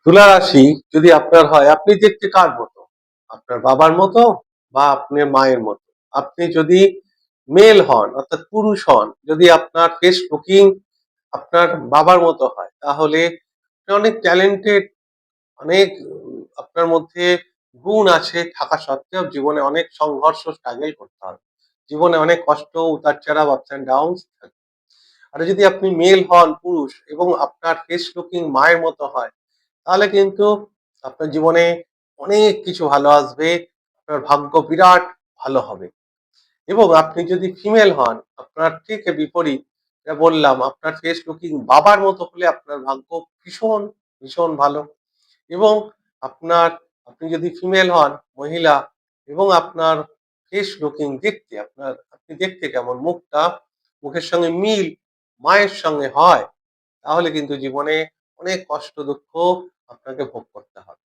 তুলা রাশি যদি আপনার হয়, আপনি দেখতে কার মতো? আপনার বাবার মতো বা আপনার মায়ের মতো? আপনি যদি মেল হন অর্থাৎ পুরুষ হন, যদি আপনার ফেস লুকিং আপনার বাবার মতো হয়, তাহলে আপনি অনেক ট্যালেন্টেড, অনেক আপনার মধ্যে গুণ আছে থাকা সত্ত্বেও জীবনে অনেক সংঘর্ষ স্ট্রাগল করতে হবে। জীবনে অনেক কষ্ট, উতার-চড়াও, আপস অ্যান্ড ডাউনস থাকবে। আর যদি আপনি মেল হন পুরুষ এবং আপনার ফেস লুকিং মায়ের মতো হয়, তাহলে কিন্তু আপনার জীবনে অনেক কিছু ভালো আসবে। আপনার ভাগ্য বিরাট ভালো হবে। এবং আপনি যদি ফিমেল হন, আপনার ঠিক বিপরীত, যেটা বললাম, আপনার ফেস লুকিং বাবার মতো হলে আপনার ভাগ্য ভীষণ, ভীষণ ভালো। এবং আপনার আপনি যদি ফিমেল হন, মহিলা, এবং আপনার ফেস লুকিং দেখতে আপনি দেখতে কেমন, মুখের সঙ্গে মিল মায়ের সঙ্গে হয়, তাহলে কিন্তু জীবনে অনেক কষ্ট দুঃখ আপনাকে ভোগ করতে হবে।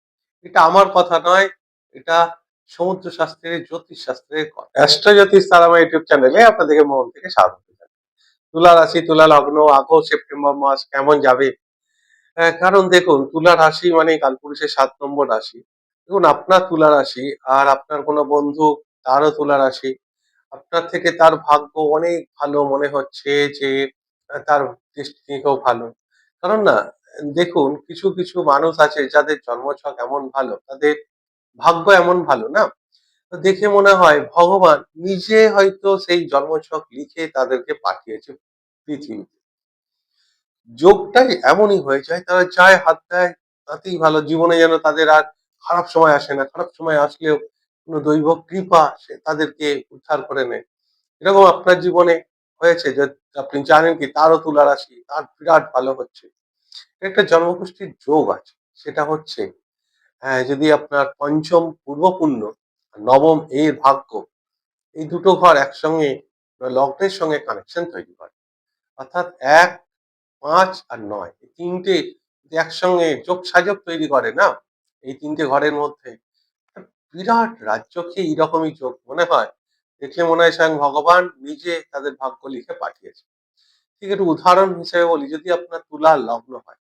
এটা আমার কথা নয়, এটা সমুদ্র শাস্ত্রের, জ্যোতিষ শাস্ত্রের কথা। অ্যাস্ট্রো জ্যোতিষ তারামা ইউটিউব চ্যানেলে আপনাদেরকে মন থেকে স্বাগত জানাই। তুলা রাশি, তুলা লগ্ন, আগস্ট সেপ্টেম্বর মাস কেমন যাবে? কারণ দেখুন, তুলা রাশি মানে কালপুরুষের ৭ নম্বর রাশি। দেখুন, আপনার তুলা রাশি আর আপনার কোনো বন্ধু তারও তুলা রাশি। আপনার থেকে তার ভাগ্য অনেক ভালো মনে হচ্ছে, যে তার ডেস্টিনিটাও ভালো। কারণ না, দেখুন, কিছু, কিছু মানুষ আছে যাদের জন্মছক এমন ভালো, তাদের ভাগ্য এমন ভালো না? তো দেখে মনে হয় ভগবান নিজে হয়তো সেই জন্মছক লিখে তাদেরকে পাঠিয়েছে পৃথিবীতে। যোগটাই এমনই হয়ে যায়, তারা চায় হাত দেয়, তাতেই ভালো। জীবনে যেন তাদের আর খারাপ সময় আসে না। খারাপ সময় আসলেও কোন দৈব কৃপা সে তাদেরকে উদ্ধার করে নেয়। এরকম আপনার জীবনে হয়েছে যে আপনি জানেন কি তারও তুলা রাশি, তার বিরাট ভালো হচ্ছে। একটা জন্মকুষ্ঠির যোগ আছে। সেটা হচ্ছে, যদি আপনার পঞ্চম পূর্বপুণ্য আর নবম এর ভাগ্য, এই দুটো ঘর একসঙ্গে লগ্নের সঙ্গে কানেকশন তৈরি করে। অর্থাৎ ১, ৫ আর ৯, এই ৩ টে যদি একসঙ্গে যোগসাযোগ তৈরি করে না, এই ৩ টে ঘরের মধ্যে একটা বিরাট রাজ্যকে এইরকমই যোগ মনে হয়। দেখলে মনে হয় স্বয়ং ভগবান নিজে তাদের ভাগ্য লিখে পাঠিয়েছে। ঠিক একটু উদাহরণ হিসেবে বলি, যদি আপনার তুলা লগ্ন হয়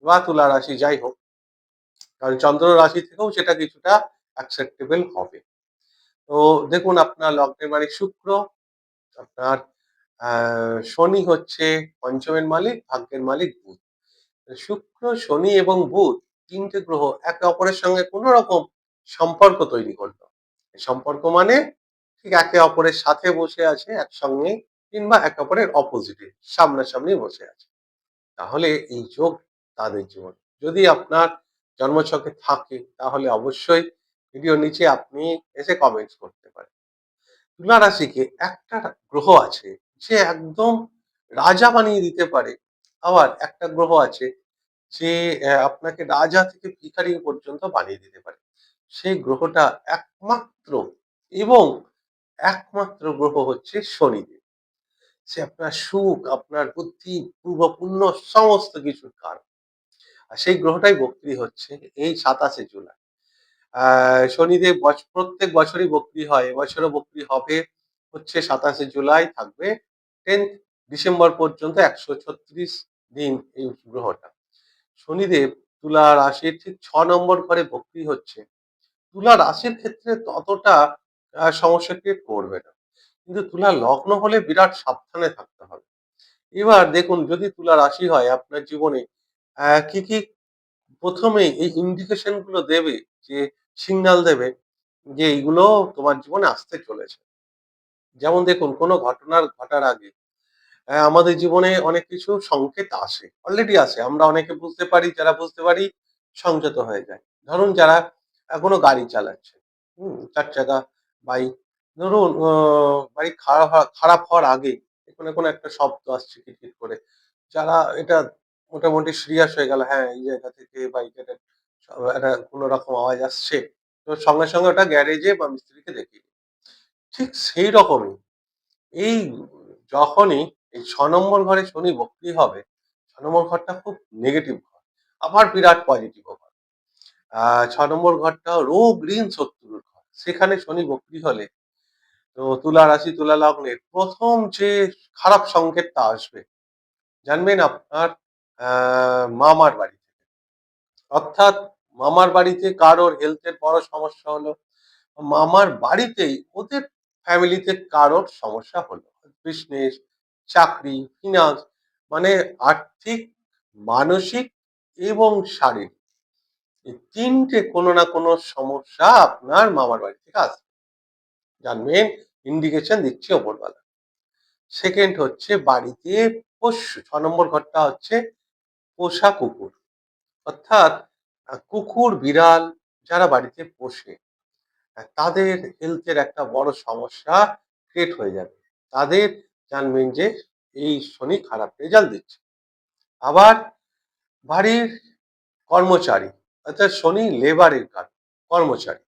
বা তুলা রাশি, যাই হোক, কারণ চন্দ্র রাশি থেকেও সেটা কিছুটা অ্যাকসেপ্টেবল হবে। তো দেখুন, আপনার লগ্নের মালিক শুক্র, আপনার শনি হচ্ছে পঞ্চমের মালিক, ভাগ্যের মালিক বুধ। শুক্র, শনি এবং বুধ, ৩ টে গ্রহ একে অপরের সঙ্গে কোন রকম সম্পর্ক তৈরি করলো। এই সম্পর্ক মানে ঠিক একে অপরের সাথে বসে আছে একসঙ্গে, কিংবা একে অপরের অপোজিটে সামনাসামনি বসে আছে। তাহলে এই যোগ তাদের জীবন। যদি আপনার জন্মছকে থাকে, তাহলে অবশ্যই ভিডিওর নিচে আপনি এসে কমেন্টস করতে পারেন। তুলা রাশিকে একটা গ্রহ আছে যে একদম রাজা বানিয়ে দিতে পারে। আবার একটা গ্রহ আছে যে আপনাকে রাজা থেকে ভিখারি পর্যন্ত বানিয়ে দিতে পারে। সেই গ্রহটা একমাত্র এবং একমাত্র গ্রহ হচ্ছে শনিদেব। সে আপনার সুখ, আপনার বুদ্ধি, পূর্বপুণ্য সমস্ত কিছুর কারণ। আর সেই গ্রহটাই বক্রী হচ্ছে এই ২৭শে জুলাই। শনিদেব প্রত্যেক বছরই বক্রী হয়। এবছরও বক্রী হবে হচ্ছে ২৭শে জুলাই, থাকবে 10th ডিসেম্বর পর্যন্ত, ১৩৬ দিন এই গ্রহটা। শনিদেব তুলা রাশির ঠিক ৬ নম্বর ঘরে বক্রী হচ্ছে। তুলা রাশির ক্ষেত্রে ততটা সমস্যা ক্রিয়েট করবে না। কিন্তু তুলা লগ্ন হলে বিরাট সাবধানে থাকতে হবে। এবার দেখুন, যদি তুলা রাশি হয় আপনার জীবনে, কি, কি ১ম এই এই ইন্ডিকেশন গুলো দেবে, যে সিগন্যাল দেবে যে এইগুলো তোমার জীবনে আসতে চলেছে। যেমন দেখুন, কোন ঘটনার ঘটার আগে আমাদের জীবনে অনেক কিছু সংকেত আসে। অলরেডি আসে। আমরা অনেকে বুঝতে পারি, যারা বুঝতে পারি সংযত হয়ে যায়। ধরুন, যারা কোন গাড়ি চালাচ্ছে, ৪ চাকা, বাইক। ধরুন, বাইক খারাপ হওয়ার আগে কোনো একটা শব্দ আসছে কিট করে। যারা এটা মোটামুটি সিরিয়াস হয়ে গেল, হ্যাঁ, এই জায়গা থেকে বাইকের একটা কোন রকম আওয়াজ আসছে। তো সঙ্গে, সঙ্গে ওটা গ্যারেজে বা মিস্ত্রিকে দেখিয়ে দিই। ঠিক সেই রকমই এই যখনই এই ৬ নম্বর ঘরে শনি বক্রী হবে, ৬ নম্বর ঘরটা খুব নেগেটিভ ঘর। আবার বিরাট পজিটিভ ও ঘর। ৬ নম্বর ঘরটা রোগ, ঋণ, শত্রুর ঘর। সেখানে শনি বক্রী হলে, তো তুলা রাশি, তুলা লগ্নের ১ম যে খারাপ সংকেতটা আসবে, জানবেন আপনার মামার বাড়ি থেকে। অর্থাৎ মামার বাড়িতে কারোর হেলথের বড় সমস্যা হলো, মামার বাড়িতেই ওদের ফ্যামিলিতে কারোর সমস্যা হলো, বিজনেস, চাকরি, ফিনান্স, মানে আর্থিক, মানসিক এবং শারীরিক, এই তিনটে কোনো না কোনো সমস্যা আপনার মামার বাড়ি থেকে আসবে, জানবেন ইন্ডিকেশন দিচ্ছে ওপরওয়ালা। সেকেন্ড হচ্ছে বাড়িতে পোষ্য, 6 নম্বর ঘরটা হচ্ছে পোষা কুকুর, অর্থাৎ কুকুর বিড়াল যারা বাড়িতে পোষে তাদের হেলথের একটা বড় সমস্যা ক্রিয়েট হয়ে যাবে, তাদের জানবেন যে এই শনি খারাপ রেজাল্ট দিচ্ছে। আবার বাড়ির কর্মচারী, অর্থাৎ শনি লেবারের কাজ, কর্মচারী,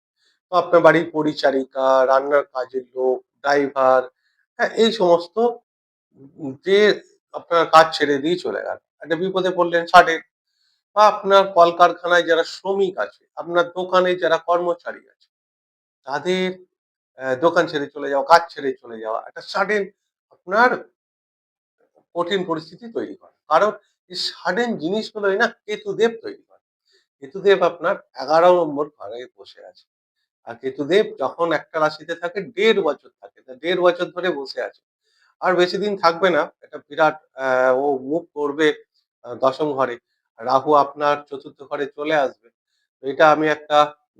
তো আপনার বাড়ির পরিচারিকা, রান্নার কাজের লোক, ড্রাইভার, হ্যাঁ এই সমস্ত যে আপনার কাজ ছেড়ে দিয়ে চলে গেল, একটা বিপদে পড়লেন ছাড়েন, বা আপনার কলকারখানায় যারা শ্রমিক আছে, আপনার দোকানে যারা কর্মচারী আছে, তাদের দোকান ছেড়ে চলে যাওয়া, কাজ ছেড়ে চলে যাওয়া, একটা সাডেন আপনার কঠিন পরিস্থিতি তৈরি করে। কারণ এই সাডেন জিনিসগুলোই না কেতুদেব তৈরি করে। কেতুদেব আপনার 11 নম্বর ঘরে বসে আছে। আর কেতুদেব যখন একটা রাশিতে থাকে 1.5 বছর থাকে। তা 1.5 বছর ধরে বসে আছে। আর বেশি দিন থাকবে না। এটা বিরাট ও মুভ করবে ১০ম ঘরে। রাহু আপনার ৪র্থ ঘরে চলে আসবে। তো এটা আমি একটা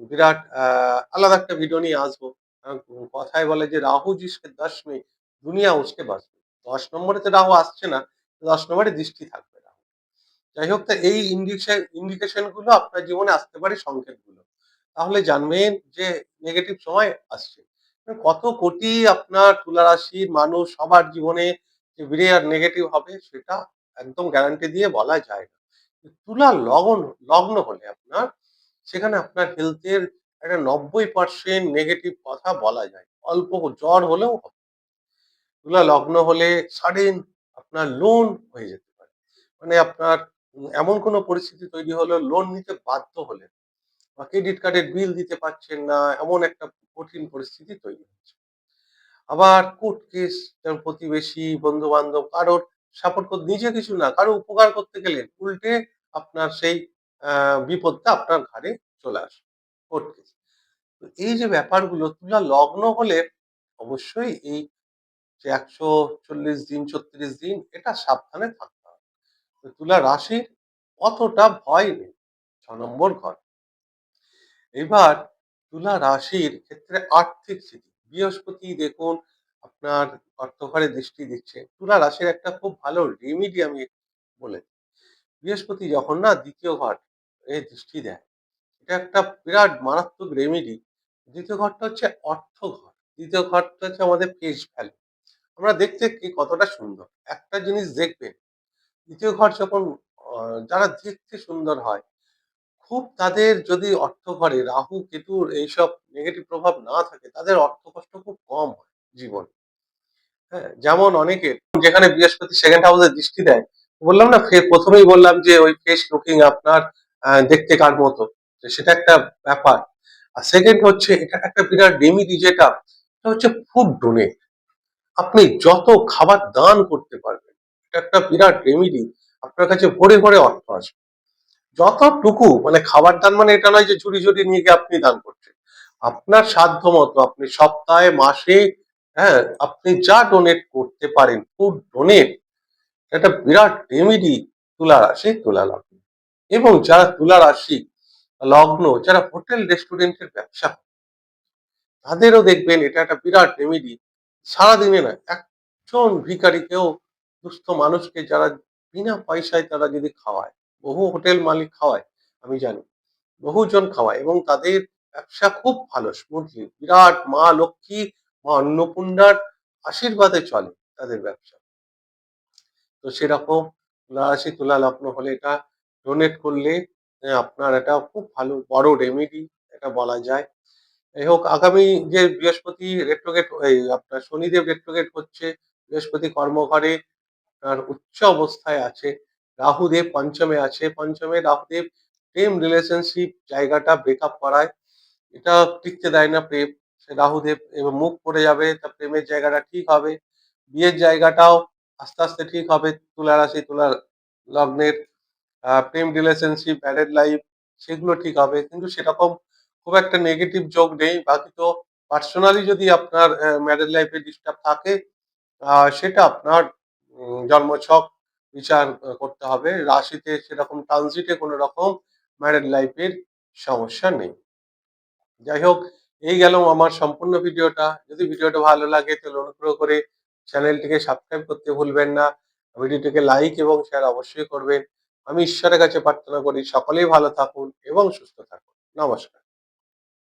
বিরাট আলাদা একটা ভিডিও নিয়ে আসবো। কথায় বলে যে রাহু জিসকে ১০ में দুনিয়া उसके बस में। ১০ নম্বরে তো রাহু আসছে না। ১০ নম্বরে দৃষ্টি থাকবে রাহু। যাই হোক, তো এই ইন্ডিকেশন গুলো আপনার জীবনে আসতে পারে, সংকেতগুলো। তাহলে জানবেন যে নেগেটিভ সময় আসছে। কত কোটি আপনার তুলা রাশির মানুষ সবার জীবনে যে বিরাট নেগেটিভ হবে সেটা একদম গ্যারান্টি দিয়ে বলা যায় না। তুলা লগ্ন হলে আপনার সেখানে আপনার হেলথের একটা ৯০% নেগেটিভ কথা বলা যায়। অল্প জ্বর হলেও হবে। তুলা লগ্ন হলে সাডেন আপনার লোন হয়ে যেতে পারে। মানে আপনার এমন কোনো পরিস্থিতি তৈরি হলো, লোন নিতে বাধ্য হলেন বা ক্রেডিট কার্ডের বিল দিতে পারছেন না, এমন একটা কঠিন পরিস্থিতি তৈরি হচ্ছে। আবার কোর্ট কেস, যেমন প্রতিবেশী, বন্ধু-বান্ধব কারোর সাপোর্ট নিজে কিছু না, কারো উপকার করতে গেলে উল্টে আপনার সেই বিপদটা আপনার ঘাড়ে চলে আসে, কোর্ট কেস। তো এই যে ব্যাপারগুলো তুলা লগ্ন হলে অবশ্যই এই যে ১৪০ দিন, ৩৬ দিন এটা সাবধানে থাকতে হবে। তো তুলা রাশির অতটা ভয় নেই। ৬ নম্বর ঘর। এবার তুলা রাশির ক্ষেত্রে আর্থিক স্থিতি, বৃহস্পতি দেখুন আপনার অর্থঘরে দৃষ্টি দিচ্ছে। তুলা রাশির একটা খুব ভালো রেমিডি আমি বলে দিই। বৃহস্পতি যখন না ২য় ঘর এ দৃষ্টি দেয়, এটা একটা বিরাট মারাত্মক রেমিডি। ২য় ঘরটা হচ্ছে অর্থ ঘর। ২য় ঘরটা হচ্ছে আমাদের ফেস ভ্যালু। আমরা দেখতে কি কতটা সুন্দর। একটা জিনিস দেখবেন, ২য় ঘর যখন যারা দেখতে সুন্দর হয়, খুব তাদের যদি অর্থ ঘরে রাহু, কেতুর এইসব নেগেটিভ প্রভাব না থাকে, তাদের অর্থ কষ্ট খুব কম হয় জীবনে। হ্যাঁ? যেমন অনেকের যেখানে বৃহস্পতি 2nd হাউসে দৃষ্টি দেয়, বললাম না ১ম এই বললাম যে ওই ফেস লুকিং আপনার দেখতে কার মতো। তো সেটা একটা ব্যাপার। আর 2nd হচ্ছে এটা একটা বিরাট রেমেডি, যেটা সেটা হচ্ছে ফুড ডোনেট। আপনি যত খাবার দান করতে পারবেন, এটা একটা বিরাট রেমেডি। আপনার কাছে ভরে, ভরে অর্থ আসবে। যতটুকু মানে খাবার দান মানে এটা নয় যে ঝুড়ি নিয়ে গিয়ে আপনি দান করছেন। আপনার সাধ্য মতো আপনি সপ্তাহে, মাসে, হ্যাঁ, আপনি যা ডোনেট করতে পারেন, ফুড ডোনেট, এটা বিরাট রেমেডি তুলা রাশি, তুলা লগ্ন। এবং যারা তুলা রাশি লগ্ন, যারা হোটেল রেস্টুরেন্টের ব্যবসা করে, তাদেরও দেখবেন এটা একটা বিরাট রেমেডি। সারাদিনে না, একজন ভিখারিকেও, দুস্থ মানুষকে যারা বিনা পয়সায় তারা যদি খাওয়ায়, বহু হোটেল মালিক খাওয়ায়, আমি জানি। বহুজন খাওয়ায় এবং তাদের ব্যবসা খুব ভালো, স্মুথলি। বিরাট মা লক্ষ্মী, মা অন্নপূর্ণার আশীর্বাদে চলে তাদের ব্যবসা। তো সেরকম তুলা রাশি, তুলা লগ্ন হলে এটা ডোনেট করলে আপনার এটা খুব ভালো বড় রেমেডি, এটা বলা যায়। যাই হোক, আগামী যে বৃহস্পতি রেট্রোগেট, এই আপনার শনিদেব রেট্রোগেট হচ্ছে, বৃহস্পতি কর্মঘরে আপনার উচ্চ অবস্থায় আছে, রাহুদেব পঞ্চমে আছে, পঞ্চমে রাহুদেব প্রেম রিলেশনশিপ জায়গাটা ব্রেকআপ করায়, এটা টিকতে দেয় না প্রেম। সে রাহুদেব এবার মুখ পড়ে যাবে, তা প্রেমের জায়গাটা ঠিক হবে, বিয়ের জায়গাটাও আস্তে আস্তে ঠিক হবে। তুলা রাশি, তুলা লগ্নের প্রেম রিলেশনশিপ, ম্যারেড লাইফ সেগুলো ঠিক হবে। কিন্তু সেরকম খুব একটা নেগেটিভ যোগ নেই। বাকি তো পার্সোনালি যদি আপনার ম্যারেড লাইফ এ ডিস্টার্ব থাকে, সেটা আপনার জন্মছক বিচার করতে হবে। রাশিতে সেরকম ট্রানজিটে কোন রকম ম্যারেড লাইফ এর সমস্যা নেই। যাই হোক, এই গেল আমার সম্পূর্ণ ভিডিওটা। যদি ভিডিওটা ভালো লাগে তাহলে অনুগ্রহ করে চ্যানেলটিকে সাবস্ক্রাইব করতে ভুলবেন না। ভিডিওটিকে লাইক এবং শেয়ার অবশ্যই করবেন। আমি ঈশ্বরের কাছে প্রার্থনা করি সকলেই ভালো থাকুন এবং সুস্থ থাকুন। নমস্কার।